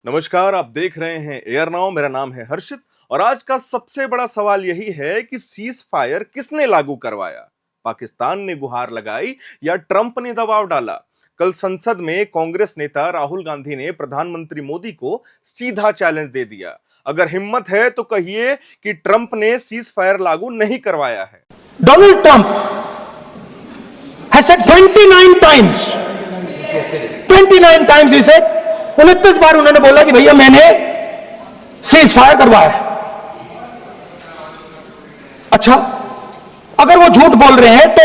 नमस्कार, आप देख रहे हैं एयर नाउ। मेरा नाम है हर्षित और आज का सबसे बड़ा सवाल यही है कि सीज फायर किसने लागू करवाया? पाकिस्तान ने गुहार लगाई या ट्रंप ने दबाव डाला? कल संसद में कांग्रेस नेता राहुल गांधी ने प्रधानमंत्री मोदी को सीधा चैलेंज दे दिया। अगर हिम्मत है तो कहिए कि ट्रंप ने सीज फायर लागू नहीं करवाया है। Donald Trump has said 29 times, 29 times he said, 29 बार उन्होंने बोला कि भैया मैंने सीज फायर करवाया। अच्छा, अगर वो झूठ बोल रहे हैं तो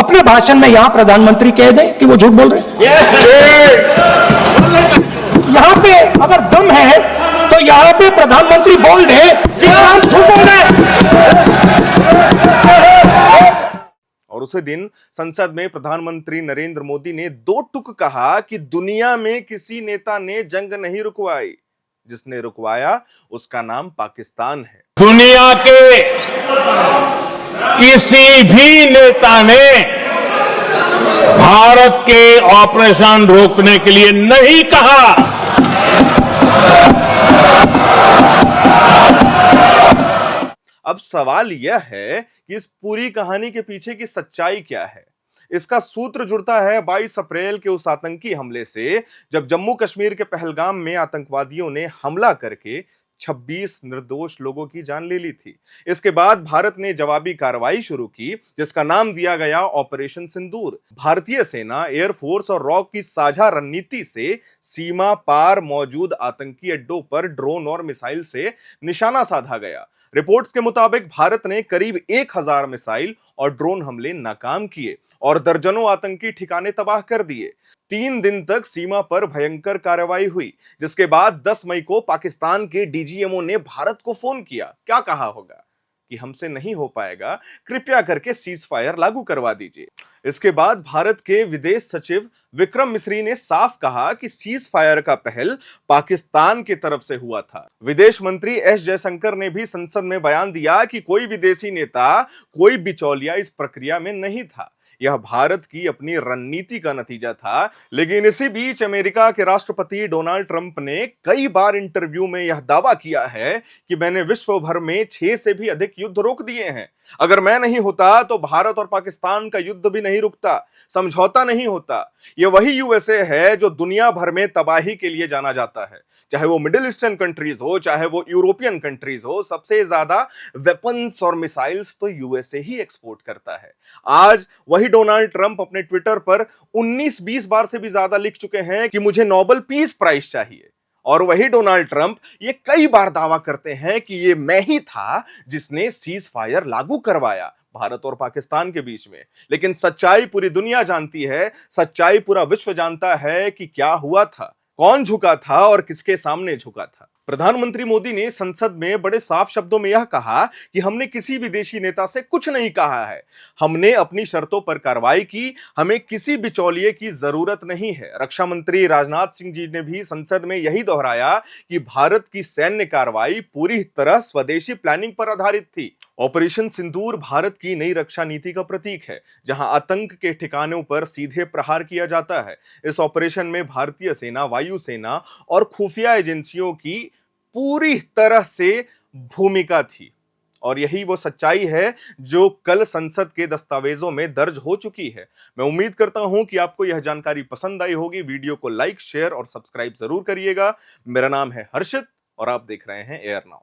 अपने भाषण में यहां प्रधानमंत्री कह दें कि वो झूठ बोल रहे हैं। यहां पे अगर दम है तो यहां पे प्रधानमंत्री बोल दे कि ट्रंप झूठ बोल रहे हैं। और उसी दिन संसद में प्रधानमंत्री नरेंद्र मोदी ने दो टुक कहा कि दुनिया में किसी नेता ने जंग नहीं रुकवाई, जिसने रुकवाया उसका नाम पाकिस्तान है। दुनिया के किसी भी नेता ने भारत के ऑपरेशन रोकने के लिए नहीं कहा। अब सवाल यह है कि इस पूरी कहानी के पीछे की सच्चाई क्या है। इसका सूत्र जुड़ता है 22 अप्रैल के उस आतंकी हमले से, जब जम्मू कश्मीर के पहलगाम में आतंकवादियों ने हमला करके 26 निर्दोष लोगों की जान ले ली थी। इसके बाद भारत ने जवाबी कार्रवाई शुरू की, जिसका नाम दिया गया ऑपरेशन सिंदूर। भारतीय सेना, एयरफोर्स और रॉक की साझा रणनीति से सीमा पार मौजूद आतंकी अड्डों पर ड्रोन और मिसाइल से निशाना साधा गया। रिपोर्ट्स के मुताबिक भारत ने करीब 1000 मिसाइल और ड्रोन हमले नाकाम किए और दर्जनों आतंकी ठिकाने तबाह कर दिए। 3 दिन तक सीमा पर भयंकर कार्रवाई हुई, जिसके बाद 10 मई को पाकिस्तान के डीजीएमओ ने भारत को फोन किया। क्या कहा होगा कि हमसे नहीं हो पाएगा, कृपया करके सीज फायर लागू करवा दीजिए। इसके बाद भारत के विदेश सचिव विक्रम मिस्री ने साफ कहा कि सीज फायर का पहल पाकिस्तान की तरफ से हुआ था। विदेश मंत्री एस जयशंकर ने भी संसद में बयान दिया कि कोई विदेशी नेता, कोई बिचौलिया इस प्रक्रिया में नहीं था। यह भारत की अपनी रणनीति का नतीजा था। लेकिन इसी बीच अमेरिका के राष्ट्रपति डोनाल्ड ट्रंप ने कई बार इंटरव्यू में यह दावा किया है कि मैंने विश्व भर में 6 से भी अधिक युद्ध रोक दिए हैं। अगर मैं नहीं होता तो भारत और पाकिस्तान का युद्ध भी नहीं रुकता, समझौता नहीं होता। यह वही यूएसए है जो दुनिया भर में तबाही के लिए जाना जाता है, चाहे वो मिडिल ईस्टर्न कंट्रीज हो, चाहे वो यूरोपियन कंट्रीज हो। सबसे ज्यादा वेपन्स और मिसाइल्स तो यूएसए ही एक्सपोर्ट करता है। आज वही डोनाल्ड ट्रंप अपने ट्विटर पर 19-20 बार से भी ज्यादा लिख चुके हैं कि मुझे नोबेल पीस प्राइज चाहिए। और वही डोनाल्ड ट्रंप ये कई बार दावा करते हैं कि ये मैं ही था जिसने सीज फायर लागू करवाया भारत और पाकिस्तान के बीच में। लेकिन सच्चाई पूरी दुनिया जानती है, सच्चाई पूरा विश्व जानता है कि क्या हुआ था, कौन झुका था और किसके सामने झुका था। प्रधानमंत्री मोदी ने संसद में बड़े साफ शब्दों में यह कहा कि हमने किसी विदेशी नेता से कुछ नहीं कहा है, हमने अपनी शर्तों पर कार्रवाई की, हमें किसी बिचौलिए की जरूरत नहीं है। रक्षा मंत्री राजनाथ सिंह जी ने भी संसद में यही दोहराया कि भारत की सैन्य कार्रवाई पूरी तरह स्वदेशी प्लानिंग पर आधारित थी। ऑपरेशन सिंदूर भारत की नई रक्षा नीति का प्रतीक है, जहां आतंक के ठिकानों पर सीधे प्रहार किया जाता है। इस ऑपरेशन में भारतीय सेना, वायुसेना और खुफिया एजेंसियों की पूरी तरह से भूमिका थी। और यही वो सच्चाई है जो कल संसद के दस्तावेजों में दर्ज हो चुकी है। मैं उम्मीद करता हूं कि आपको यह जानकारी पसंद आई होगी। वीडियो को लाइक, शेयर और सब्सक्राइब जरूर करिएगा। मेरा नाम है हर्षित और आप देख रहे हैं एयर नाउ।